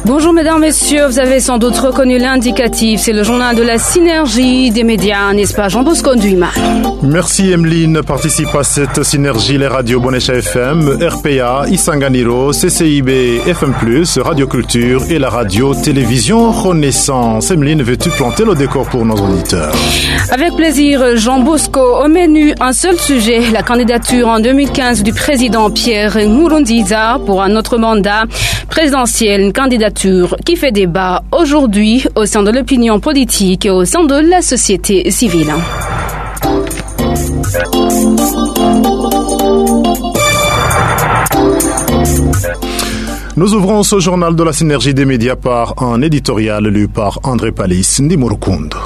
Bonjour mesdames, messieurs, vous avez sans doute reconnu l'indicatif, c'est le journal de la synergie des médias, n'est-ce pas Jean-Bosco Nduima? Merci Emeline, participe à cette synergie les radios Bonesha FM, RPA, Isanganiro, CCIB, FM+, Radio Culture et la radio-télévision Renaissance. Emeline, veux-tu planter le décor pour nos auditeurs? Avec plaisir Jean-Bosco, au menu un seul sujet, la candidature en 2015 du président Pierre Nkurunziza pour un autre mandat présidentiel, une candidature qui fait débat aujourd'hui au sein de l'opinion politique et au sein de la société civile. Nous ouvrons ce journal de la synergie des médias par un éditorial lu par André Palis Ndimurukundo.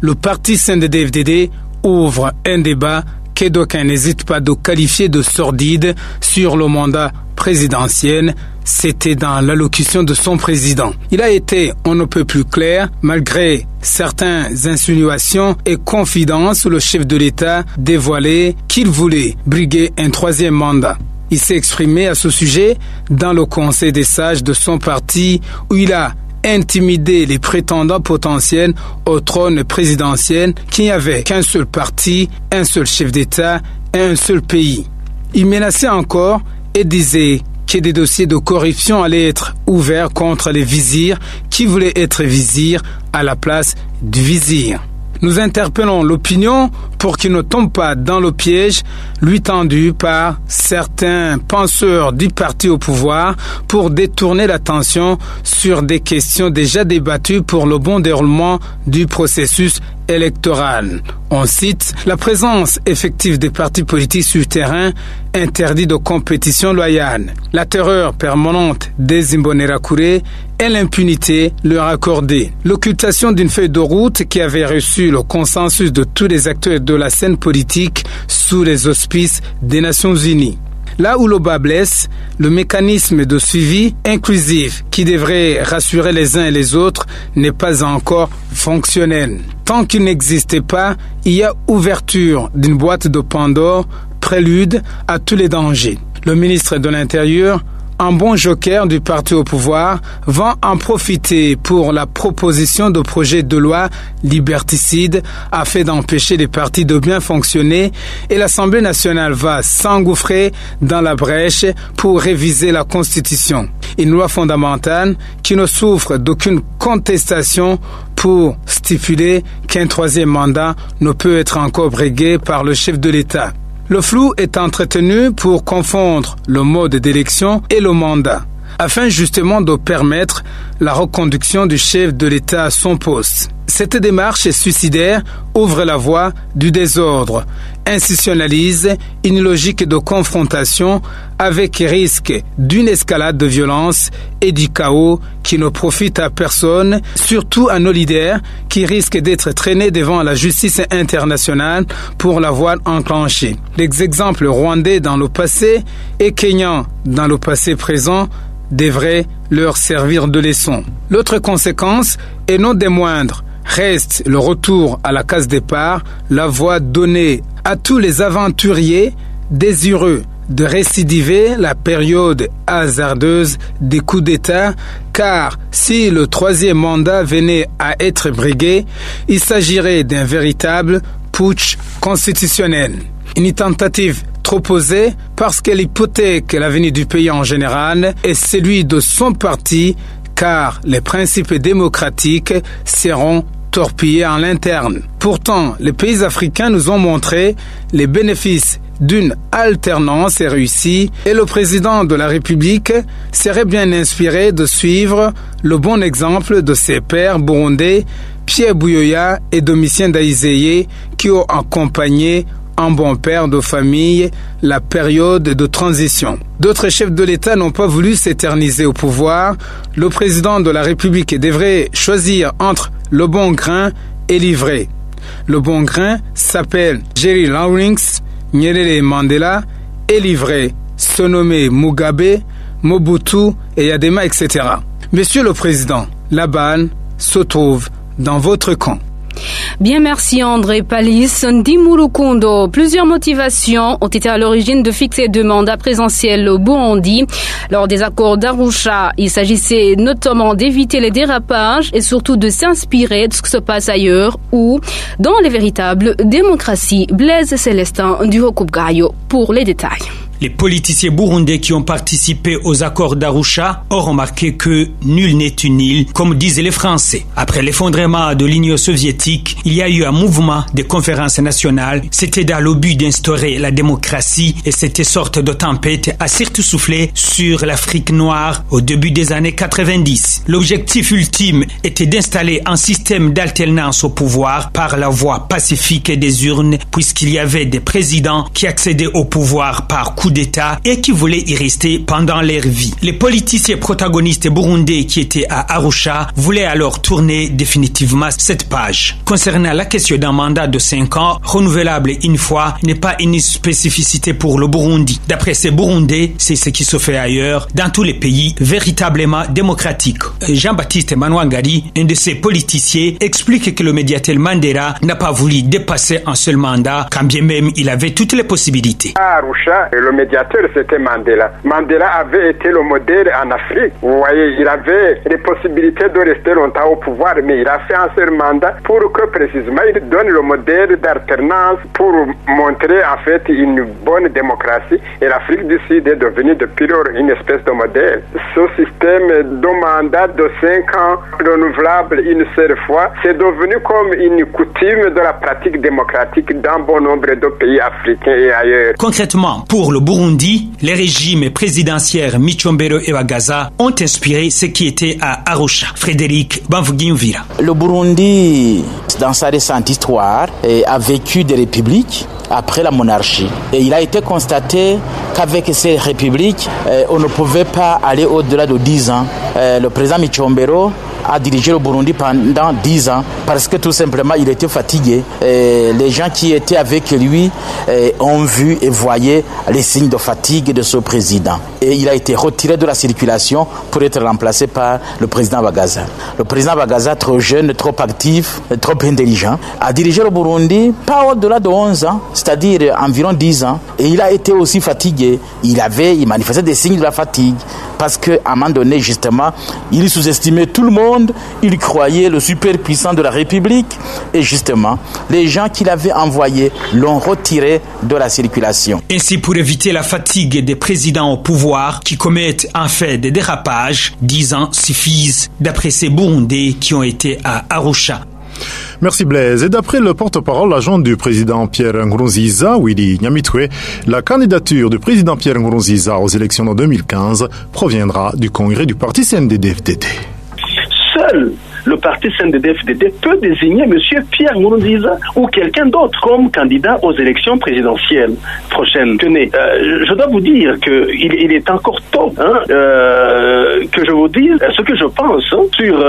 Le parti CNDD-FDD ouvre un débat que d'aucuns n'hésitent pas de qualifier de sordide sur le mandat présidentiel. C'était dans l'allocution de son président. Il a été on ne peut plus clair, malgré certaines insinuations et confidences, le chef de l'État dévoilait qu'il voulait briguer un troisième mandat. Il s'est exprimé à ce sujet dans le conseil des sages de son parti où il a intimidé les prétendants potentiels au trône présidentiel qui n'y avait qu'un seul parti, un seul chef d'État et un seul pays. Il menaçait encore et disait que des dossiers de corruption allaient être ouverts contre les vizirs qui voulaient être vizirs à la place du vizir. Nous interpellons l'opinion pour qu'il ne tombe pas dans le piège lui tendu par certains penseurs du parti au pouvoir pour détourner l'attention sur des questions déjà débattues pour le bon déroulement du processus électoral. On cite la présence effective des partis politiques sur le terrain interdit de compétition loyale, la terreur permanente des Imbonerakure et l'impunité leur accordée, l'occultation d'une feuille de route qui avait reçu le consensus de tous les acteurs de la scène politique sous les auspices des Nations Unies. Là où le bas blesse, le mécanisme de suivi inclusif qui devrait rassurer les uns et les autres n'est pas encore fonctionnel. Tant qu'il n'existait pas, il y a ouverture d'une boîte de Pandore, prélude à tous les dangers. Le ministre de l'Intérieur, un bon joker du parti au pouvoir, va en profiter pour la proposition de projet de loi liberticide afin d'empêcher les partis de bien fonctionner et l'Assemblée nationale va s'engouffrer dans la brèche pour réviser la Constitution. Une loi fondamentale qui ne souffre d'aucune contestation pour stipuler qu'un troisième mandat ne peut être encore brigué par le chef de l'État. Le flou est entretenu pour confondre le mode d'élection et le mandat, afin justement de permettre la reconduction du chef de l'État à son poste. Cette démarche suicidaire ouvre la voie du désordre, institutionnalise une logique de confrontation avec risque d'une escalade de violence et du chaos qui ne profite à personne, surtout à nos leaders qui risquent d'être traînés devant la justice internationale pour l'avoir enclenché. Les exemples rwandais dans le passé et kenyans dans le passé présent devraient leur servir de leçon. L'autre conséquence, et non des moindres, reste le retour à la case départ, la voie donnée à tous les aventuriers désireux de récidiver la période hasardeuse des coups d'État, car si le troisième mandat venait à être brigué, il s'agirait d'un véritable putsch constitutionnel. Une tentative trop osée parce qu'elle hypothèque l'avenir du pays en général et celui de son parti, car les principes démocratiques seront torpillés en l'interne. Pourtant, les pays africains nous ont montré les bénéfices d'une alternance réussie et le président de la République serait bien inspiré de suivre le bon exemple de ses pairs burundais Pierre Buyoya et Domitien Daïzeye qui ont accompagné un bon père de famille la période de transition. D'autres chefs de l'État n'ont pas voulu s'éterniser au pouvoir. Le président de la République devrait choisir entre le bon grain et l'ivraie. Le bon grain s'appelle Jerry Rawlings, Nyerere Mandela, et l'ivraie se nommait Mugabe, Mobutu et Yadema, etc. Monsieur le Président, la balle se trouve dans votre camp. Bien, merci André Palis. Ndimurukundo, plusieurs motivations ont été à l'origine de fixer deux mandats présidentiels au Burundi. Lors des accords d'Arusha, il s'agissait notamment d'éviter les dérapages et surtout de s'inspirer de ce qui se passe ailleurs ou dans les véritables démocraties. Blaise Célestin du Hokubgayo pour les détails. Les politiciens burundais qui ont participé aux accords d'Arusha ont remarqué que nul n'est une île, comme disent les Français. Après l'effondrement de l'Union soviétique, il y a eu un mouvement de conférences nationales. C'était dans le but d'instaurer la démocratie et cette sorte de tempête a surtout soufflé sur l'Afrique noire au début des années 90. L'objectif ultime était d'installer un système d'alternance au pouvoir par la voie pacifique des urnes, puisqu'il y avait des présidents qui accédaient au pouvoir par coup d'État et qui voulaient y rester pendant leur vie. Les politiciens protagonistes burundais qui étaient à Arusha voulaient alors tourner définitivement cette page. Concernant la question d'un mandat de 5 ans, renouvelable une fois, n'est pas une spécificité pour le Burundi. D'après ces Burundais, c'est ce qui se fait ailleurs, dans tous les pays véritablement démocratiques. Jean-Baptiste Manouangari, un de ces politiciens, explique que le médiateur Mandela n'a pas voulu dépasser un seul mandat, quand bien même il avait toutes les possibilités. À Arusha, le médiateur, c'était Mandela. Mandela avait été le modèle en Afrique. Vous voyez, il avait les possibilités de rester longtemps au pouvoir, mais il a fait un seul mandat pour que précisément il donne le modèle d'alternance pour montrer en fait une bonne démocratie. Et l'Afrique du Sud est devenue depuis lors une espèce de modèle. Ce système de mandat de 5 ans renouvelable une seule fois, c'est devenu comme une coutume de la pratique démocratique dans bon nombre de pays africains et ailleurs. Concrètement, pour le Burundi, les régimes présidentiels Micombero et Bagaza ont inspiré ce qui était à Arusha. Frédéric Bamvugiumvira. Le Burundi, dans sa récente histoire, a vécu des républiques après la monarchie. Et il a été constaté qu'avec ces républiques, on ne pouvait pas aller au-delà de 10 ans. Le président Micombero a dirigé le Burundi pendant 10 ans parce que tout simplement il était fatigué. Les gens qui étaient avec lui ont vu et voyaient les signes de fatigue de ce président. Et il a été retiré de la circulation pour être remplacé par le président Bagaza. Le président Bagaza, trop jeune, trop actif, trop intelligent, a dirigé le Burundi pas au-delà de 11 ans, c'est-à-dire environ 10 ans. Et il a été aussi fatigué. Il manifestait des signes de la fatigue parce qu'à un moment donné, justement, il sous-estimait tout le monde. Il croyait le super puissant de la République et justement, les gens qu'il avait envoyés l'ont retiré de la circulation. Ainsi, pour éviter la fatigue des présidents au pouvoir qui commettent en fait des dérapages, 10 ans suffisent, d'après ces Burundais qui ont été à Arusha. Merci Blaise. Et d'après le porte-parole adjoint du président Pierre Nkurunziza, Willy Nyamitwe, la candidature du président Pierre Nkurunziza aux élections de 2015 proviendra du congrès du parti CNDD-FDD. Seul le parti CNDD-FDD peut désigner M. Pierre Nkurunziza ou quelqu'un d'autre comme candidat aux élections présidentielles prochaines. Tenez, je dois vous dire qu'il est encore tôt que je vous dise ce que je pense sur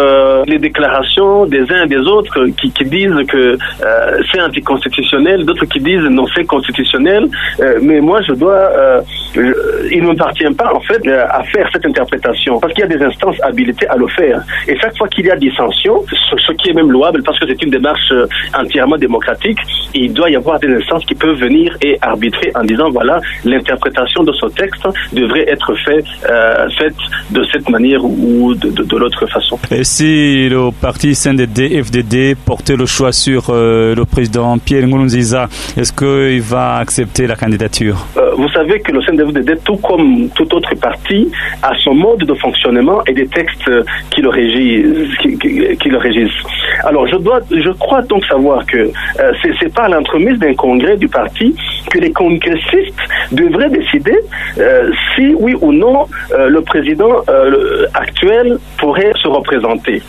les déclarations des uns et des autres qui disent que c'est anticonstitutionnel, d'autres qui disent non, c'est constitutionnel. Mais moi, il ne m'appartient pas en fait à faire cette interprétation parce qu'il y a des instances habilitées à le faire. Et chaque fois qu'il y a dissension, ce qui est même louable parce que c'est une démarche entièrement démocratique, il doit y avoir des instances qui peuvent venir et arbitrer en disant voilà, l'interprétation de ce texte devrait être faite de cette manière ou de l'autre façon. Et si le parti CNDD-FDD portait le choix sur le président Pierre Nkurunziza, est-ce qu'il va accepter la candidature? Vous savez que le CNDD-FDD, tout comme tout autre parti, a son mode de fonctionnement et des textes qui le régissent. Alors, je crois donc savoir que c'est par l'entremise d'un congrès du parti que les congressistes devraient décider si, oui ou non, le président actuel pourrait se représenter.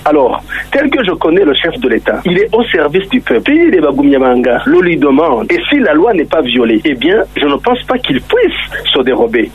Alors, tel que je connais le chef de l'État, il est au service du peuple. Si les Bagumyamanga le lui demandent, et si la loi n'est pas violée, eh bien, je ne pense pas qu'il puisse se dérober.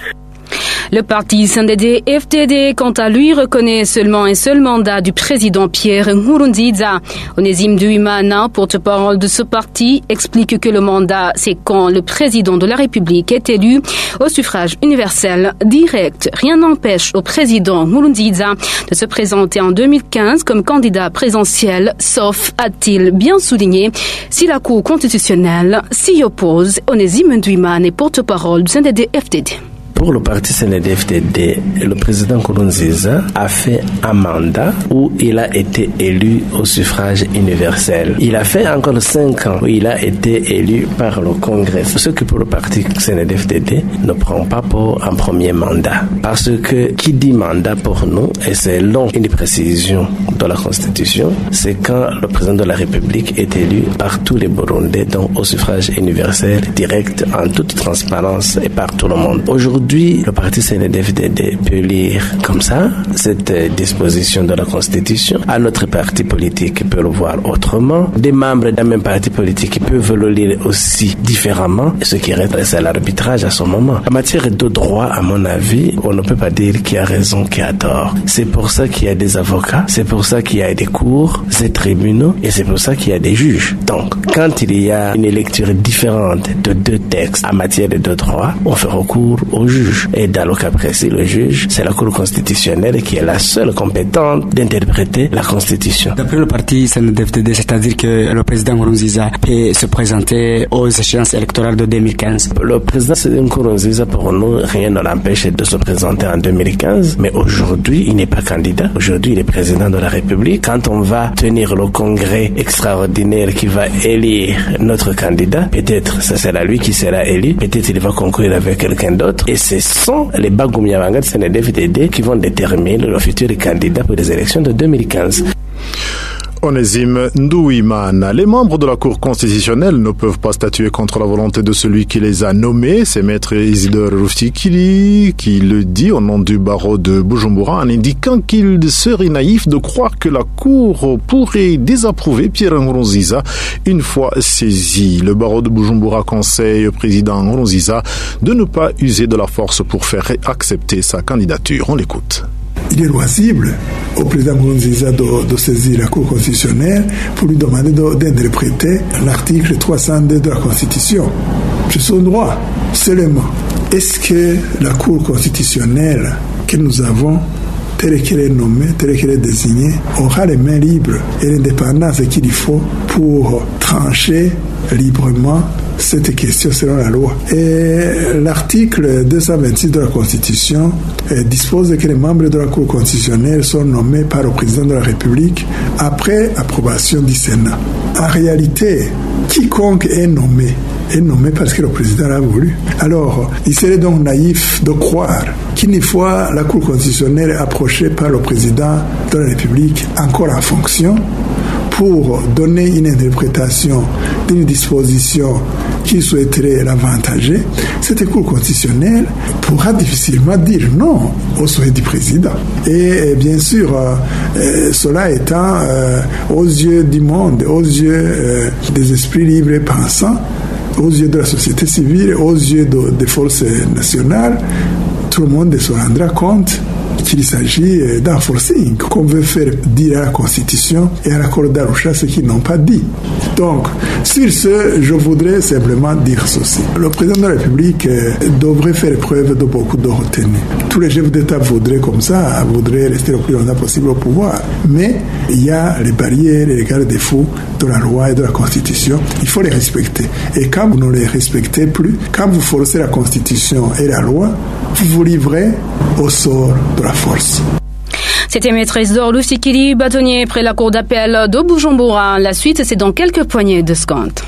Le parti CNDD-FDD, quant à lui, reconnaît seulement un seul mandat du président Pierre Nkurunziza. Onésime Nduwimana, porte-parole de ce parti, explique que le mandat, c'est quand le président de la République est élu au suffrage universel direct. Rien n'empêche au président Nkurunziza de se présenter en 2015 comme candidat présidentiel, sauf, a-t-il bien souligné, si la Cour constitutionnelle s'y oppose. Onésime Nduwimana est porte-parole du CNDD-FDD. Pour le parti CNDD-FDD, le président Nkurunziza a fait un mandat où il a été élu au suffrage universel. Il a fait encore 5 ans où il a été élu par le Congrès. Ce que pour le parti CNDD-FDD ne prend pas pour un premier mandat. Parce que qui dit mandat pour nous, et selon une précision de la Constitution, c'est quand le président de la République est élu par tous les Burundais, donc au suffrage universel direct, en toute transparence et par tout le monde. Aujourd'hui, le parti CNDD-FDD peut lire comme ça cette disposition de la Constitution. Un autre parti politique peut le voir autrement. Des membres d'un même parti politique peuvent le lire aussi différemment. Ce qui reste, c'est l'arbitrage à ce moment. En matière de droit, à mon avis, on ne peut pas dire qui a raison, qui a tort. C'est pour ça qu'il y a des avocats, c'est pour ça qu'il y a des cours, des tribunaux, et c'est pour ça qu'il y a des juges. Donc, quand il y a une lecture différente de 2 textes en matière de droit, on fait recours au juge. Et dans le cas précis, le juge, c'est la Cour constitutionnelle qui est la seule compétente d'interpréter la Constitution. D'après le parti CNDD-FDD, c'est-à-dire que le président Nkurunziza peut se présenter aux échéances électorales de 2015. Le président Nkurunziza, pour nous, rien ne l'empêche de se présenter en 2015, mais aujourd'hui, il n'est pas candidat. Aujourd'hui, il est président de la République. Quand on va tenir le congrès extraordinaire qui va élire notre candidat, peut-être ça sera lui qui sera élu, peut-être il va concourir avec quelqu'un d'autre, et ce sont les Bagumyabanga de CNDD-FDD qui vont déterminer le futur candidat pour les élections de 2015. Onésime Nduwimana. Les membres de la Cour constitutionnelle ne peuvent pas statuer contre la volonté de celui qui les a nommés. C'est Maître Isidore Rufikiri qui le dit au nom du barreau de Bujumbura en indiquant qu'il serait naïf de croire que la Cour pourrait désapprouver Pierre Nkurunziza une fois saisi. Le barreau de Bujumbura conseille au président Nkurunziza de ne pas user de la force pour faire accepter sa candidature. On l'écoute. Il est loisible au président Nkurunziza de saisir la Cour constitutionnelle pour lui demander d'interpréter l'article 302 de la Constitution. C'est son droit, seulement. Est-ce que la Cour constitutionnelle que nous avons, telle qu'elle est nommée, telle qu'elle est désignée, aura les mains libres et l'indépendance qu'il faut pour trancher librement cette question selon la loi. Et l'article 226 de la Constitution dispose que les membres de la Cour constitutionnelle sont nommés par le président de la République après approbation du Sénat. En réalité, quiconque est nommé parce que le président l'a voulu. Alors, il serait donc naïf de croire qu'une fois la Cour constitutionnelle approchée par le président de la République encore en fonction, pour donner une interprétation d'une disposition qui souhaiterait l'avantager, cette Cour constitutionnelle pourra difficilement dire non au souhait du président. Et bien sûr, cela étant aux yeux du monde, aux yeux des esprits libres et pensants, aux yeux de la société civile, aux yeux des forces nationales, tout le monde se rendra compte qu'il s'agit d'un forcing, qu'on veut faire dire à la Constitution et à l'accord d'Arusha ce qu'ils n'ont pas dit. Donc, sur ce, je voudrais simplement dire ceci. Le président de la République devrait faire preuve de beaucoup de retenue. Tous les chefs d'État voudraient comme ça, voudraient rester le plus longtemps possible au pouvoir. Mais il y a les barrières et les garde-fous de la loi et de la Constitution. Il faut les respecter. Et quand vous ne les respectez plus, quand vous forcez la Constitution et la loi, vous vous livrez au sort de la force. C'était Maître Isidore Rufikiri, bâtonnier près la cour d'appel de Bujumbura. La suite, c'est dans quelques poignées de secondes.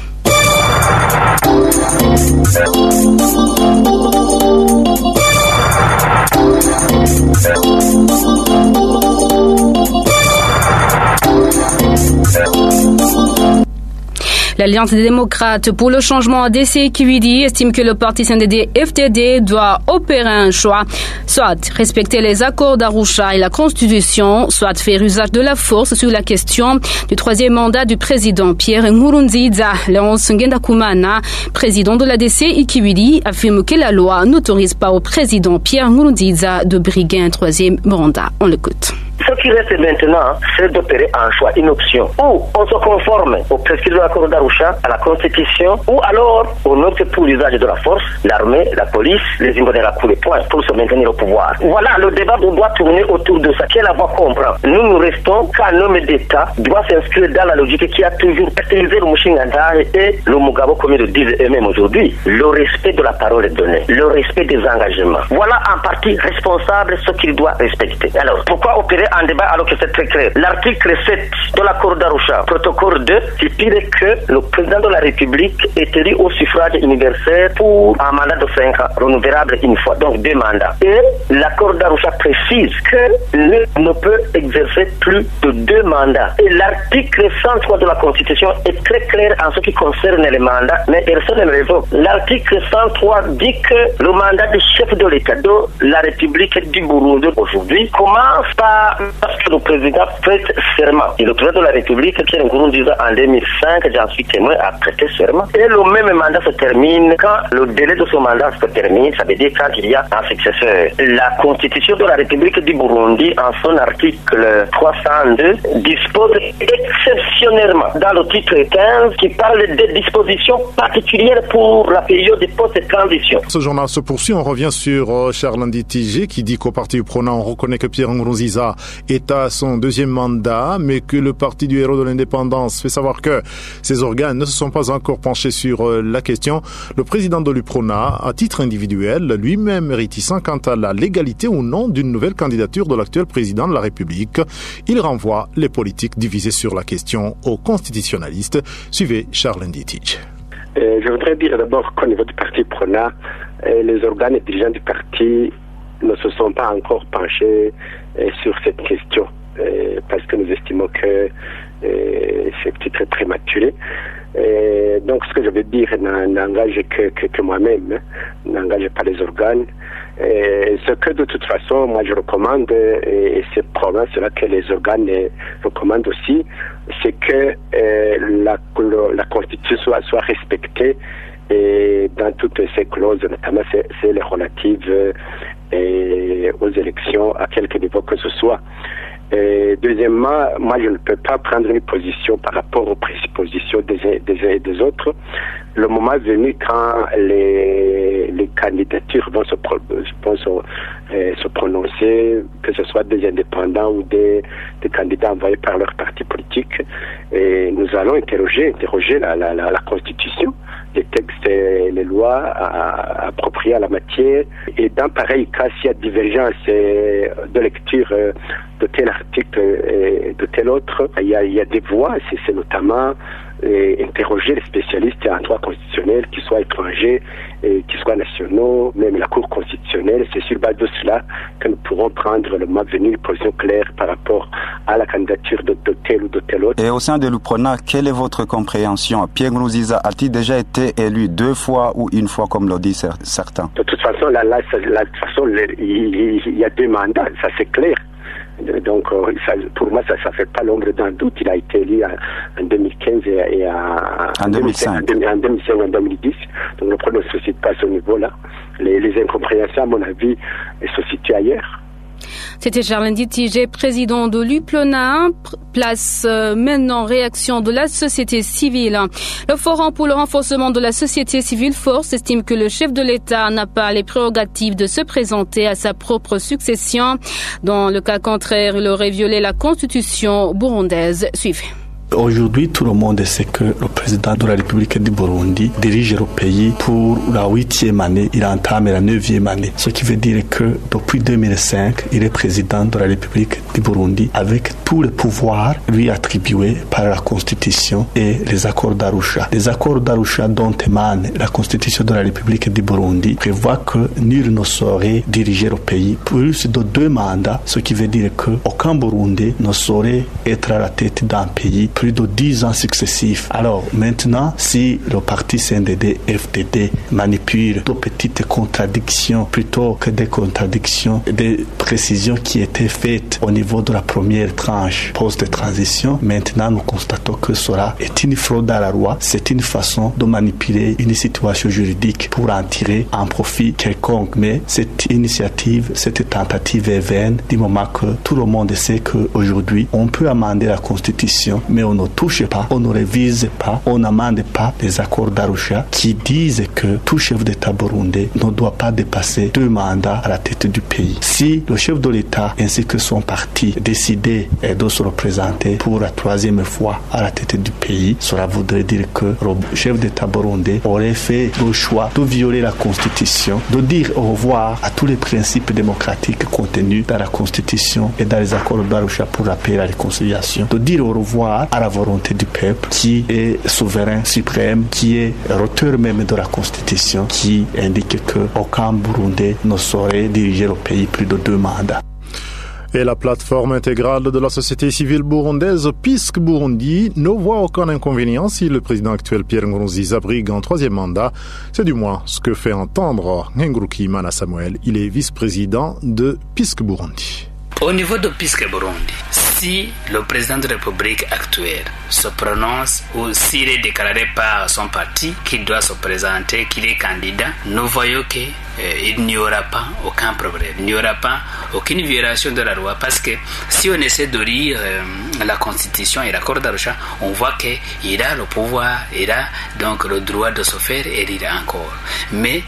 L'Alliance des démocrates pour le changement DCQD estime que le parti CNDD-FDD doit opérer un choix, soit respecter les accords d'Arusha et la Constitution, soit faire usage de la force sur la question du troisième mandat du président Pierre Nkurunziza. Léonce Ngendakumana, président de la DCQD, affirme que la loi n'autorise pas au président Pierre Nkurunziza de briguer un troisième mandat. On l'écoute. Ce qui reste maintenant, c'est d'opérer un choix, une option. Ou on se conforme au prescrits de l'accord d'Arusha, à la Constitution, ou alors on opte pour l'usage de la force, l'armée, la police, les invaders à coups de poing pour se maintenir au pouvoir. Voilà, le débat doit tourner autour de ça. Quelle voie comprend? Nous restons qu'un homme d'État doit s'inscrire dans la logique qui a toujours utilisé le Mushingandahe et le Mugabe, comme ils le disent eux-mêmes aujourd'hui. Le respect de la parole est donné, le respect des engagements. Voilà un parti responsable ce qu'il doit respecter. Alors, pourquoi opérer un débat alors que c'est très clair? L'article 7 de l'accord d'Arusha, protocole 2, stipule que le président de la République est élu au suffrage universel pour un mandat de 5 ans, renouvelable une fois, donc 2 mandats. Et l'accord d'Arusha précise que ne peut exercer plus de 2 mandats. Et l'article 103 de la Constitution est très clair en ce qui concerne les mandats, mais personne ne l'évoque. L'article 103 dit que le mandat du chef de l'État de la République du Burundi aujourd'hui commence par parce que le président prête serment. Et le président de la République, Pierre Nkurunziza, en 2005, j'en suis témoin, a prêté serment. Et le même mandat se termine quand le délai de ce mandat se termine, ça veut dire quand il y a un successeur. La Constitution de la République du Burundi, en son article 302, dispose exceptionnellement, dans le titre 15, qui parle des dispositions particulières pour la période de post-transition. Ce journal se poursuit, on revient sur Charles Nditije qui dit qu'au parti UPRONA, on reconnaît que Pierre Nkurunziza est à son 2e mandat, mais que le parti du héros de l'indépendance fait savoir que ses organes ne se sont pas encore penchés sur la question. Le président de l'UPRONA, à titre individuel, lui-même réticent quant à la légalité ou non d'une nouvelle candidature de l'actuel président de la République. Il renvoie les politiques divisés sur la question aux constitutionnalistes. Suivez Charles Nditije. Je voudrais dire d'abord qu'au niveau du parti UPRONA, les organes dirigeants du parti ne se sont pas encore penchés sur cette question parce que nous estimons que c'est peut-être prématuré. Donc ce que je veux dire n'engage que moi-même, n'engage pas les organes. Ce que de toute façon moi je recommande, et c'est probablement cela que les organes recommandent aussi, c'est que la Constitution soit respectée et dans toutes ces clauses, notamment c'est les relatives aux élections à quelque niveau que ce soit. Deuxièmement, moi je ne peux pas prendre une position par rapport aux présuppositions des uns et des autres. Le moment venu quand les candidatures vont se prononcer, que ce soit des indépendants ou des candidats envoyés par leur parti politique, et nous allons interroger la Constitution, les textes et les lois appropriées à la matière. Et dans pareil cas, s'il y a divergence de lecture de tel article et de tel autre, il y a des voies, c'est notamment interroger les spécialistes en droit constitutionnel, qu'ils soient étrangers, qu'ils soient nationaux, même la Cour constitutionnelle. C'est sur base de cela que nous pourrons prendre le moment venu une position claire par rapport à la candidature de tel ou de tel autre. Et au sein de l'UPRONA, quelle est votre compréhension? Pierre Nkurunziza a-t-il déjà été élu 2 fois ou 1 fois, comme l'ont dit certains? De toute façon, il y a 2 mandats, ça c'est clair. Donc pour moi ça fait pas l'ombre d'un doute. Il a été élu en 2015 et en 2005 en 2010. Donc le problème ne se situe pas à ce niveau-là. Les incompréhensions, à mon avis, se situent ailleurs. C'était Charles Nditije, président de l'UPRONA. Place maintenant réaction de la société civile. Le Forum pour le renforcement de la société civile Force estime que le chef de l'État n'a pas les prérogatives de se présenter à sa propre succession. Dans le cas contraire, il aurait violé la constitution burundaise. Suivez. Aujourd'hui, tout le monde sait que le président de la République du Burundi dirige le pays pour la 8e année, il entame la 9e année. Ce qui veut dire que depuis 2005, il est président de la République du Burundi avec tous les pouvoirs lui attribués par la Constitution et les accords d'Arusha. Les accords d'Arusha dont émane la Constitution de la République du Burundi prévoit que nul ne saurait diriger le pays plus de 2 mandats, ce qui veut dire qu'aucun Burundais ne saurait être à la tête d'un pays plus de 10 ans successifs. Alors maintenant, si le parti CNDD-FDD manipule de petites contradictions plutôt que des contradictions, des précisions qui étaient faites au niveau de la première tranche post-transition, maintenant nous constatons que cela est une fraude à la loi, c'est une façon de manipuler une situation juridique pour en tirer un profit quelconque. Mais cette initiative, cette tentative est vaine du moment que tout le monde sait qu'aujourd'hui on peut amender la Constitution, mais on ne touche pas, on ne révise pas, on n'amende pas les accords d'Arusha qui disent que tout chef d'État burundais ne doit pas dépasser 2 mandats à la tête du pays. Si le chef de l'État ainsi que son parti décidaient de se représenter pour la 3e fois à la tête du pays, cela voudrait dire que le chef d'État burundais aurait fait le choix de violer la Constitution, de dire au revoir à tous les principes démocratiques contenus dans la Constitution et dans les accords d'Arusha pour la paix et la réconciliation, de dire au revoir à la volonté du peuple qui est souverain suprême, qui est l'auteur même de la Constitution, qui indique qu'aucun Burundais ne saurait diriger le pays plus de 2 mandats. Et la plateforme intégrale de la société civile burundaise PISC Burundi ne voit aucun inconvénient si le président actuel Pierre Nkurunziza brigue un 3e mandat. C'est du moins ce que fait entendre Ngurukiimana Samuel. Il est vice-président de PISC Burundi. Au niveau de PISC Burundi, si le président de la République actuelle se prononce ou s'il est déclaré par son parti qu'il doit se présenter, qu'il est candidat, nous voyons qu'il n'y aura pas aucun problème, il n'y aura pas aucune violation de la loi, parce que si on essaie de lire la Constitution et l'accord d'Arusha, on voit qu'il a le pouvoir, il a donc le droit de se faire élire encore. Mais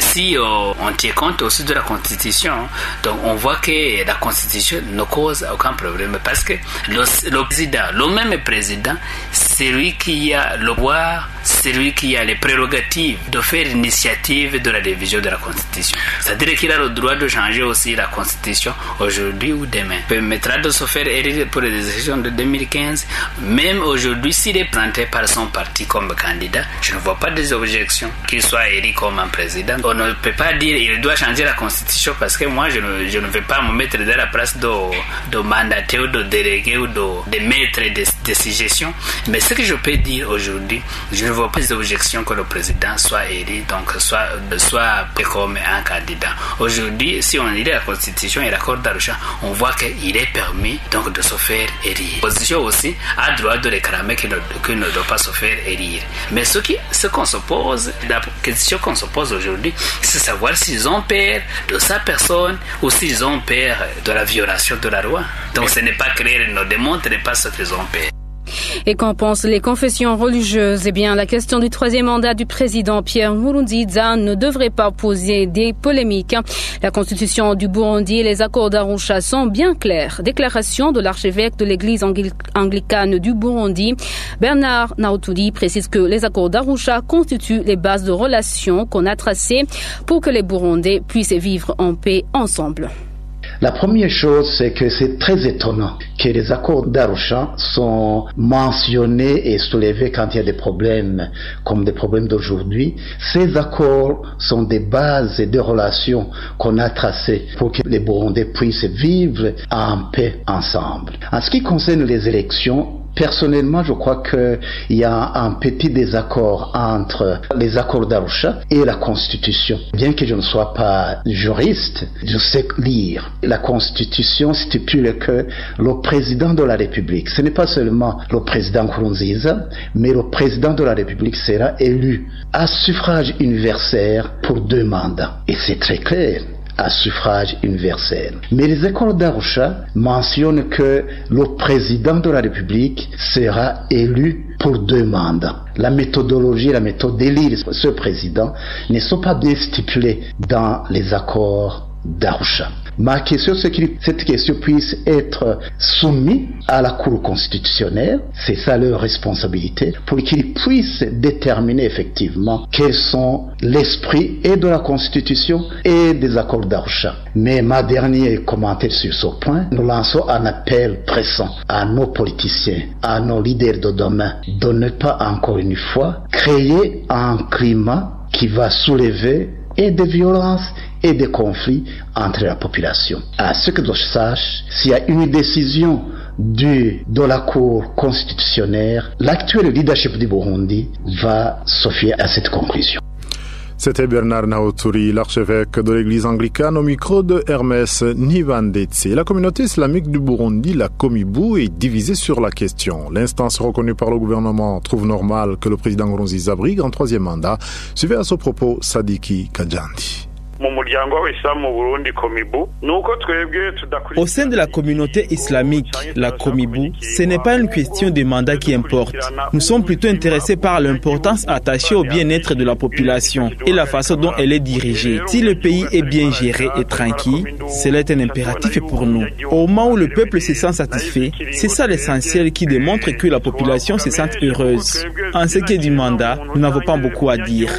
si on tient compte aussi de la Constitution, donc on voit que la Constitution ne cause aucun problème, parce que le président, le même président, c'est lui qui a le pouvoir, c'est lui qui a les prérogatives de faire l'initiative de la révision de la Constitution. C'est-à-dire qu'il a le droit de changer aussi la Constitution aujourd'hui ou demain. Il permettra de se faire élire pour les élections de 2015. Même aujourd'hui, s'il est présenté par son parti comme candidat, je ne vois pas des objections qu'il soit élu comme un président. On ne peut pas dire qu'il doit changer la Constitution, parce que moi, je ne vais pas me mettre dans la place de mandater ou de déléguer ou de mettre des suggestions. Mais ce que je peux dire aujourd'hui, je ne vois pas d'objection que le président soit élu, donc soit comme un candidat. Aujourd'hui, si on lit la Constitution et l'accord d'Arusha, on voit qu'il est permis donc de se faire élire. L'opposition aussi a droit de réclamer qu'il ne doit pas se faire élire. Mais ce qu'on se pose, la question qu'on se pose aujourd'hui, c'est savoir s'ils ont peur de sa personne ou s'ils ont peur de la violation de la loi. Donc ce n'est pas clair, ils ne démontrent pas ce qu'ils ont peur. Et qu'en pensent les confessions religieuses? Eh bien, la question du 3e mandat du président Pierre Nkurunziza ne devrait pas poser des polémiques. La constitution du Burundi et les accords d'Arusha sont bien clairs. Déclaration de l'archevêque de l'église anglicane du Burundi, Bernard Nautuli, précise que les accords d'Arusha constituent les bases de relations qu'on a tracées pour que les Burundais puissent vivre en paix ensemble. La première chose, c'est que c'est très étonnant que les accords d'Arusha sont mentionnés et soulevés quand il y a des problèmes, comme des problèmes d'aujourd'hui. Ces accords sont des bases et des relations qu'on a tracées pour que les Burundais puissent vivre en paix ensemble. En ce qui concerne les élections, personnellement, je crois qu'il y a un petit désaccord entre les accords d'Arusha et la Constitution. Bien que je ne sois pas juriste, je sais lire. La Constitution stipule que le président de la République, ce n'est pas seulement le président Nkurunziza, mais le président de la République sera élu à suffrage universel pour 2 mandats. Et c'est très clair, à suffrage universel. Mais les accords d'Arusha mentionnent que le président de la République sera élu pour 2 mandats. La méthodologie, la méthode d'élire ce président ne sont pas bien stipulées dans les accords d'Arusha. Ma question, c'est que cette question puisse être soumise à la Cour constitutionnelle, c'est ça leur responsabilité, pour qu'ils puissent déterminer effectivement quels sont l'esprit et de la Constitution et des accords d'Arusha. Mais ma dernière commentaire sur ce point, nous lançons un appel pressant à nos politiciens, à nos leaders de demain, de ne pas encore une fois créer un climat qui va soulever et des violences et des conflits entre la population. À ce que je sache, s'il y a une décision de la Cour constitutionnelle, l'actuel leadership du Burundi va se fier à cette conclusion. C'était Bernard Naoturi, l'archevêque de l'église anglicane, au micro de Hermès Nivandetse. La communauté islamique du Burundi, la Komibu, est divisée sur la question. L'instance reconnue par le gouvernement trouve normal que le président Nkurunziza brigue un troisième mandat. Suivez à ce propos Sadiki Kajandi. Au sein de la communauté islamique, la Komibu, ce n'est pas une question de mandat qui importe. Nous sommes plutôt intéressés par l'importance attachée au bien-être de la population et la façon dont elle est dirigée. Si le pays est bien géré et tranquille, cela est un impératif pour nous. Au moment où le peuple se sent satisfait, c'est ça l'essentiel qui démontre que la population se sent heureuse. En ce qui est du mandat, nous n'avons pas beaucoup à dire.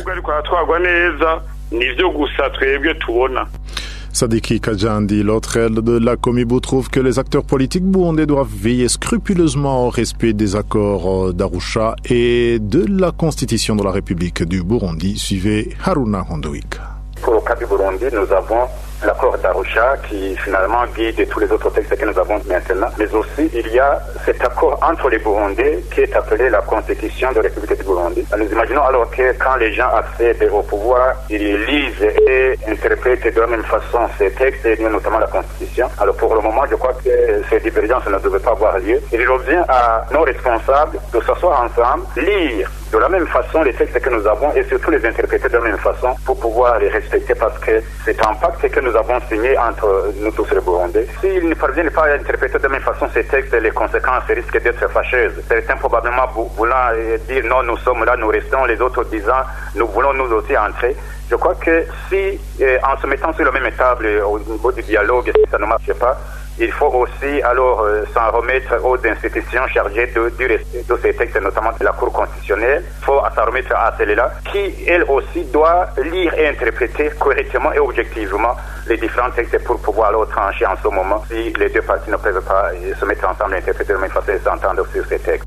Sadiki Kajandi, l'autre aile de la Komibu, trouve que les acteurs politiques burundais doivent veiller scrupuleusement au respect des accords d'Arusha et de la Constitution de la République du Burundi. Suivez Haruna Hondoika. Pour le cas du Burundi, nous avons l'accord d'Arusha qui finalement guide tous les autres textes que nous avons maintenant. Mais aussi, il y a cet accord entre les Burundais qui est appelé la Constitution de la République du Burundi. Nous imaginons alors que quand les gens accèdent au pouvoir, ils lisent et interprètent de la même façon ces textes, et notamment la Constitution. Alors pour le moment, je crois que ces divergences ne devaient pas avoir lieu. Il revient à nos responsables de s'asseoir ensemble, lire de la même façon les textes que nous avons et surtout les interpréter de la même façon pour pouvoir les respecter, parce que c'est un pacte que nous avons signé entre nous tous les Burundais. S'ils ne parviennent pas à interpréter de la même façon ces textes, les conséquences risquent d'être fâcheuses. Certains probablement voulant dire non, nous sommes là, nous restons, les autres disant nous voulons nous aussi entrer. Je crois que si, en se mettant sur la même table au niveau du dialogue, si ça ne marche pas, il faut aussi alors s'en remettre aux institutions chargées de ces textes, notamment de la Cour constitutionnelle. Il faut s'en remettre à celle-là, qui elle aussi doit lire et interpréter correctement et objectivement les différents textes pour pouvoir alors trancher en ce moment si les deux parties ne peuvent pas se mettre ensemble et interpréter de la même façon et s'entendre sur ces textes.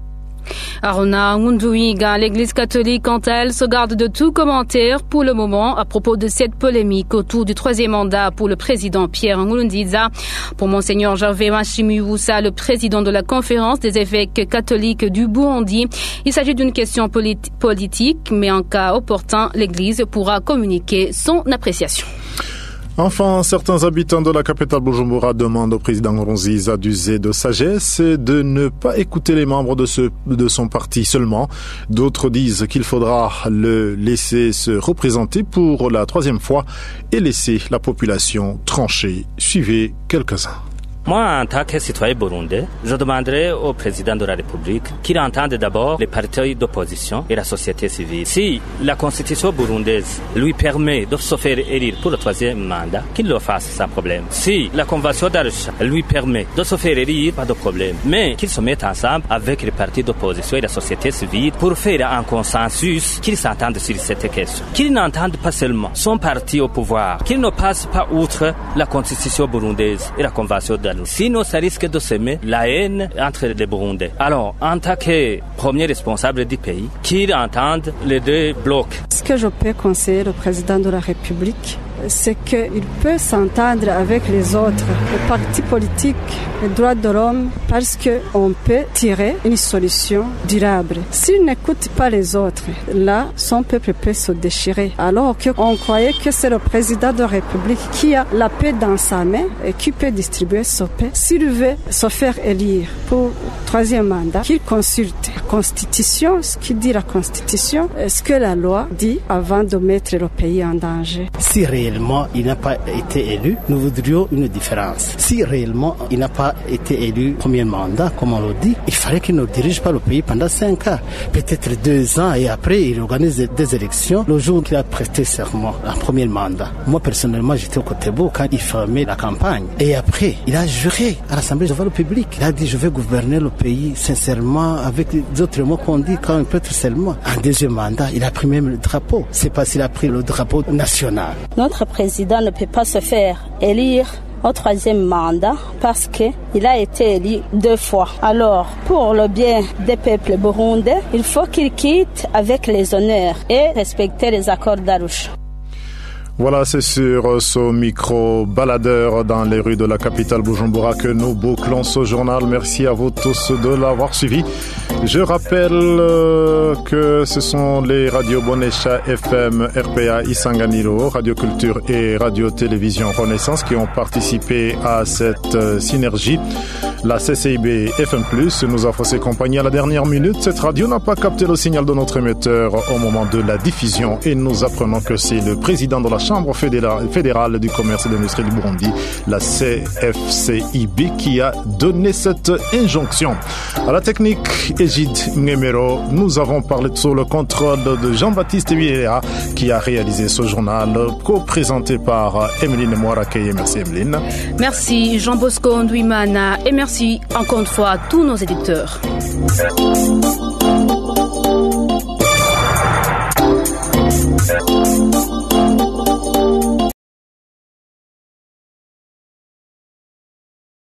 Aruna Ngunduiga, l'Église catholique, quant à elle, se garde de tout commentaire pour le moment à propos de cette polémique autour du troisième mandat pour le président Pierre Nkurunziza. Pour Monseigneur Gervais Mashimiwusa, le président de la conférence des évêques catholiques du Burundi, il s'agit d'une question politique, mais en cas opportun, l'Église pourra communiquer son appréciation. Enfin, certains habitants de la capitale Bujumbura demandent au président Nkurunziza d'user de sagesse et de ne pas écouter les membres de son parti seulement. D'autres disent qu'il faudra le laisser se représenter pour la troisième fois et laisser la population trancher. Suivez quelques-uns. Moi, en tant que citoyen burundais, je demanderai au président de la République qu'il entende d'abord les partis d'opposition et la société civile. Si la constitution burundaise lui permet de se faire élire pour le troisième mandat, qu'il le fasse sans problème. Si la convention d'Arusha lui permet de se faire élire, pas de problème. Mais qu'il se mette ensemble avec les partis d'opposition et la société civile pour faire un consensus, qu'ils s'entendent sur cette question. Qu'ils n'entendent pas seulement son parti au pouvoir, qu'ils ne passent pas outre la constitution burundaise et la convention d'Arusha. Sinon, ça risque de semer la haine entre les Burundais. Alors, en tant que premier responsable du pays, qu'ils entendent les deux blocs. Ce que je peux conseiller au président de la République, c'est qu'il peut s'entendre avec les autres, les partis politiques, les droits de l'homme, parce qu'on peut tirer une solution durable. S'il n'écoute pas les autres, là, son peuple peut se déchirer. Alors qu'on croyait que c'est le président de la République qui a la paix dans sa main et qui peut distribuer sa paix. S'il veut se faire élire pour troisième mandat, qu'il consulte la Constitution, ce qui dit la Constitution, ce que la loi dit avant de mettre le pays en danger. Si réellement il n'a pas été élu, nous voudrions une différence. Si réellement il n'a pas été élu premier mandat, comme on le dit, il fallait qu'il ne dirige pas le pays pendant 5 ans, peut-être 2 ans, et après il organise des élections le jour qu'il a prêté serment en premier mandat. Moi personnellement j'étais au Cotebu quand il fermait la campagne, et après il a juré à l'Assemblée devant le public. Il a dit je vais gouverner le pays sincèrement avec d'autres mots qu'on dit quand on peut être seulement. En deuxième mandat il a pris même le drapeau. C'est parce qu'il a pris le drapeau national. Notre président ne peut pas se faire élire au troisième mandat parce qu'il a été élu 2 fois. Alors, pour le bien des peuples burundais, il faut qu'il quitte avec les honneurs et respecter les accords d'Arusha. Voilà, c'est sur ce micro-baladeur dans les rues de la capitale Bujumbura que nous bouclons ce journal. Merci à vous tous de l'avoir suivi. Je rappelle que ce sont les radios Bonesha FM, RPA Isanganiro, Radio Culture et Radio Télévision Renaissance qui ont participé à cette synergie. La CCIB FM+, nous offre ses compagnies à la dernière minute. Cette radio n'a pas capté le signal de notre émetteur au moment de la diffusion et nous apprenons que c'est le président de la Chambre fédérale du commerce et de l'industrie du Burundi, la CFCIB, qui a donné cette injonction. À la technique, Égide Mnemero, nous avons parlé sous le contrôle de Jean-Baptiste Vieira qui a réalisé ce journal, co-présenté par Emeline Mouarakeye. Merci Emeline. Merci Jean Bosco Ndouimana et merci encore une fois à tous nos éditeurs.